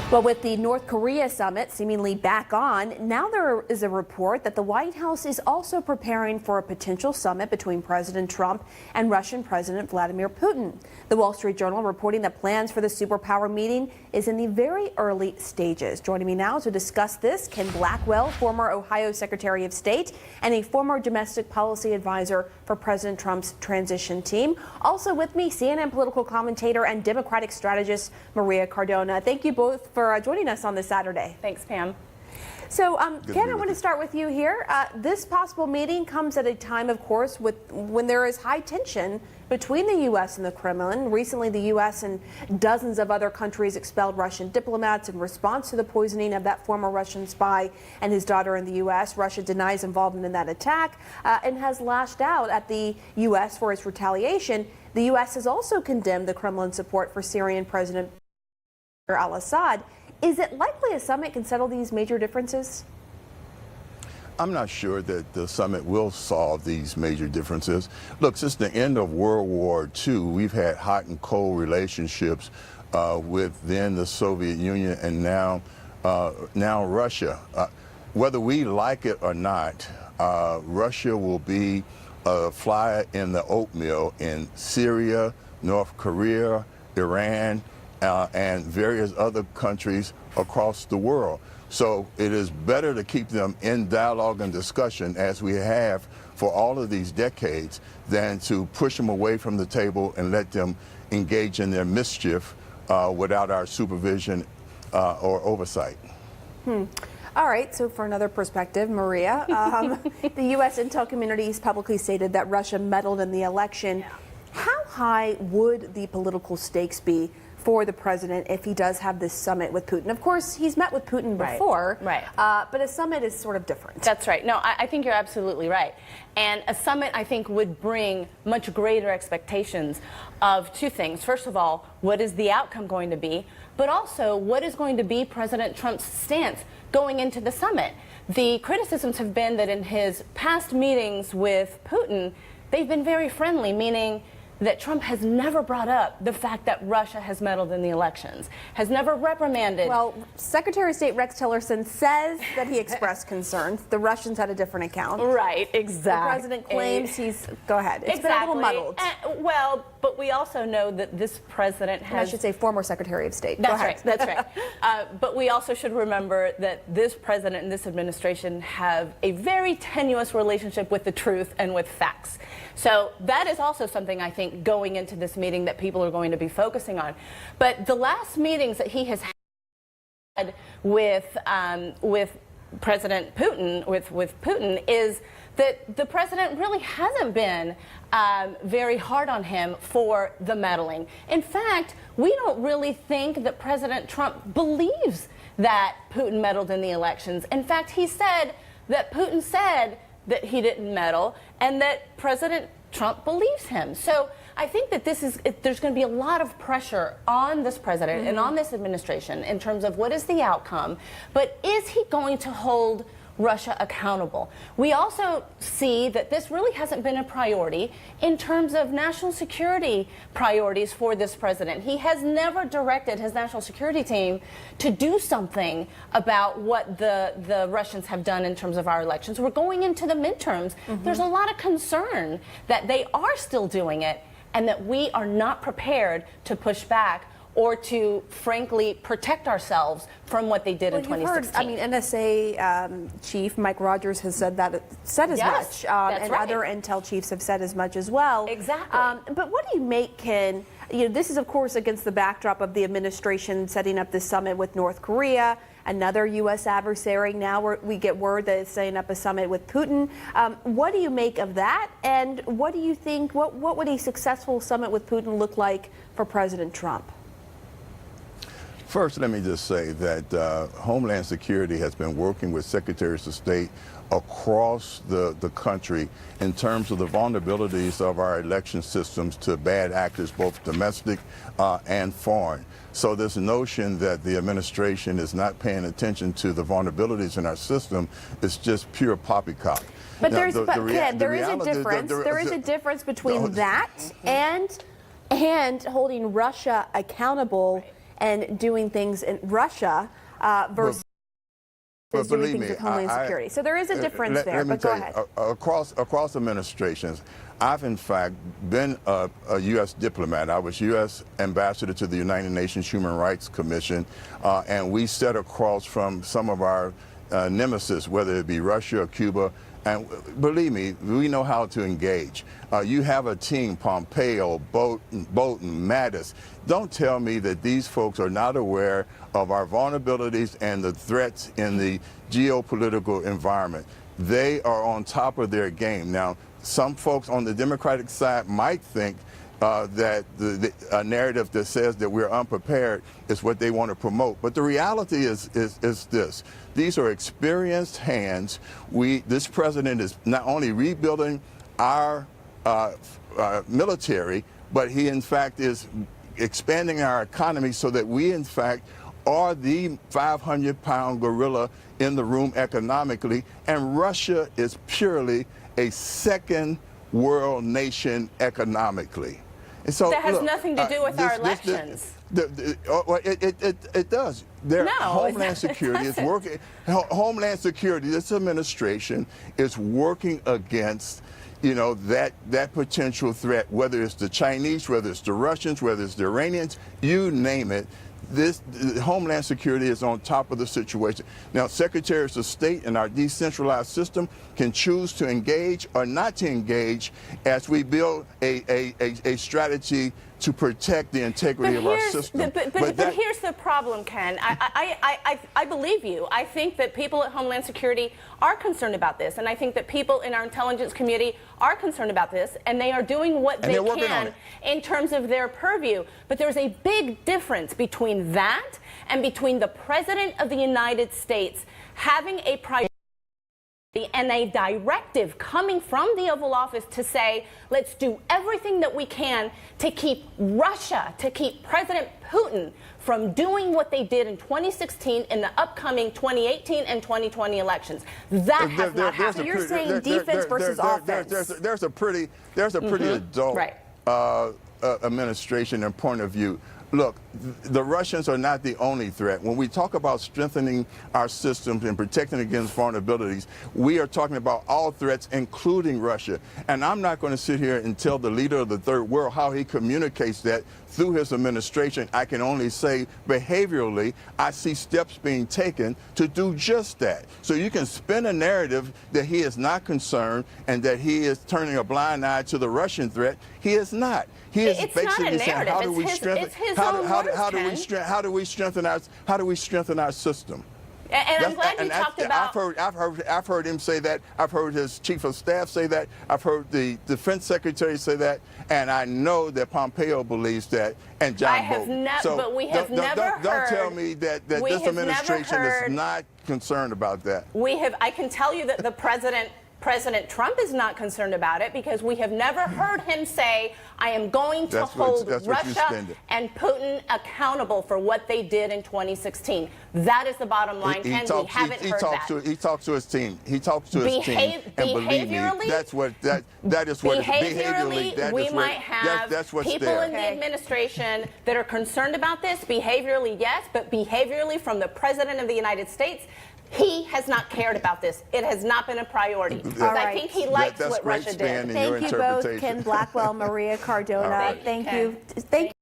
Well, with the North Korea summit seemingly back on, now there is a report that the White House is also preparing for a potential summit between President Trump and Russian President Vladimir Putin. The Wall Street Journal reporting that plans for the superpower meeting is in the very early stages. Joining me now to discuss this, Ken Blackwell, former Ohio Secretary of State and a former domestic policy advisor for President Trump's transition team. Also with me, CNN political commentator and Democratic strategist Maria Cardona. Thank you both for joining us on this Saturday. Thanks, Pam. So, Ken, I want to start with you here. This possible meeting comes at a time, of course, when there is high tension between the U.S. and the Kremlin. Recently, the U.S. and dozens of other countries expelled Russian diplomats in response to the poisoning of that former Russian spy and his daughter in the U.S. Russia denies involvement in that attack and has lashed out at the U.S. for its retaliation. The U.S. has also condemned the Kremlin's support for Syrian President al-Assad. Is it likely a summit can settle these major differences? I'm not sure that the summit will solve these major differences. Look, since the end of World War II, we've had hot and cold relationships with then the Soviet Union and now Russia. Whether we like it or not, Russia will be a fly in the oatmeal in Syria, North Korea, Iran, and various other countries across the world. So it is better to keep them in dialogue and discussion as we have for all of these decades than to push them away from the table and let them engage in their mischief without our supervision or oversight. All right, so for another perspective, Maria, the U.S. intel communities publicly stated that Russia meddled in the election. Yeah. How high would the political stakes be for the president if he does have this summit with Putin? Of course, he's met with Putin before, right. But a summit is sort of different. That's right. No, I think you're absolutely right. And a summit, I think, would bring much greater expectations of two things. First of all, what is the outcome going to be? But also, what is going to be President Trump's stance going into the summit? The criticisms have been that in his past meetings with Putin, they've been very friendly, meaning that Trump has never brought up the fact that Russia has meddled in the elections, has never reprimanded. Well, Secretary of State Rex Tillerson says that he expressed concerns. The Russians had a different account. Right, exactly. The president claims he's, go ahead. It's been a little muddled. Well, but we also know that this president has... I should say former Secretary of State. That's right, that's right. But we also should remember that this president and this administration have a very tenuous relationship with the truth and with facts. So that is also something I think going into this meeting that people are going to be focusing on. But the last meetings that he has had with President Putin, with Putin, is that the president really hasn't been very hard on him for the meddling. In fact, we don't really think that President Trump believes that Putin meddled in the elections. In fact, he said that Putin said that he didn't meddle and that President Trump believes him. So I think that there's going to be a lot of pressure on this president and on this administration in terms of what is the outcome, but is he going to hold Russia accountable? We also see that this really hasn't been a priority in terms of national security priorities for this president. He has never directed his national security team to do something about what the Russians have done in terms of our elections. We're going into the midterms. There's a lot of concern that they are still doing it and that we are not prepared to push back or to, frankly, protect ourselves from what they did in 2016. I mean, NSA Chief Mike Rogers has said as much, and right. Other intel chiefs have said as much as well. Exactly. But what do you make, Ken? You know, this is, of course, against the backdrop of the administration setting up this summit with North Korea, another U.S. adversary. Now we get word that it's setting up a summit with Putin. What do you make of that? And what do you think? What would a successful summit with Putin look like for President Trump? First, let me just say that Homeland Security has been working with Secretaries of State across the country in terms of the vulnerabilities of our election systems to bad actors, both domestic and foreign. So this notion that the administration is not paying attention to the vulnerabilities in our system is just pure poppycock. But there is a difference between that and holding Russia accountable and doing things in Russia versus doing believe things me, with Homeland Security. So there is a difference there, let me but go tell ahead. you, across administrations, I've in fact been a U.S. diplomat. I was U.S. ambassador to the United Nations Human Rights Commission, and we sat across from some of our nemesis, whether it be Russia or Cuba. And believe me, we know how to engage. You have a team, Pompeo, Bolton, Mattis. Don't tell me that these folks are not aware of our vulnerabilities and the threats in the geopolitical environment. They are on top of their game. Now, some folks on the Democratic side might think that a narrative that says that we're unprepared is what they want to promote. But the reality is this. These are experienced hands. This president is not only rebuilding our military, but he in fact is expanding our economy so that we in fact are the 500-pound gorilla in the room economically, and Russia is purely a second world nation economically. And so, that has look, nothing to do with our elections. It does. Homeland Security is working. Homeland Security, this administration is working against, that potential threat, whether it's the Chinese, whether it's the Russians, whether it's the Iranians, you name it. Homeland Security is on top of the situation. Now, Secretaries of State in our decentralized system can choose to engage or not to engage as we build a strategy to protect the integrity of our system. But here's the problem, Ken. I believe you. I think that people at Homeland Security are concerned about this, and I think that people in our intelligence community are concerned about this, and they are doing what they can in terms of their purview. But there's a big difference between that and between the President of the United States having a priority and a directive coming from the Oval Office to say, let's do everything that we can to keep Russia, to keep President Putin from doing what they did in 2016 in the upcoming 2018 and 2020 elections. That has not happened. So you're saying defense versus offense. There's a pretty adult administration and point of view. Look, the Russians are not the only threat. When we talk about strengthening our systems and protecting against vulnerabilities, we are talking about all threats, including Russia. And I'm not going to sit here and tell the leader of the third world how he communicates that through his administration. I can only say behaviorally, I see steps being taken to do just that. So you can spin a narrative that he is not concerned and that he is turning a blind eye to the Russian threat. He is not. He is basically saying, how do we strengthen our system? And I'm glad you talked about. I've heard him say that. I've heard his chief of staff say that. I've heard the defense secretary say that, and I know that Pompeo believes that, and John Bolton. But we have never heard. Don't tell me that this administration is not concerned about that. I can tell you that the President Trump is not concerned about it, because we have never heard him say, I am going to hold Russia and Putin accountable for what they did in 2016. That is the bottom line, Ken. We haven't heard that. He talks to his team. He talks to his team. And believe me, that is what behaviorally, we might have people in the administration that are concerned about this. Behaviorally, yes, but behaviorally from the President of the United States, he has not cared about this. It has not been a priority. I think he likes what Russia did. Thank you both, Ken Blackwell, Maria Cardona. Thank you.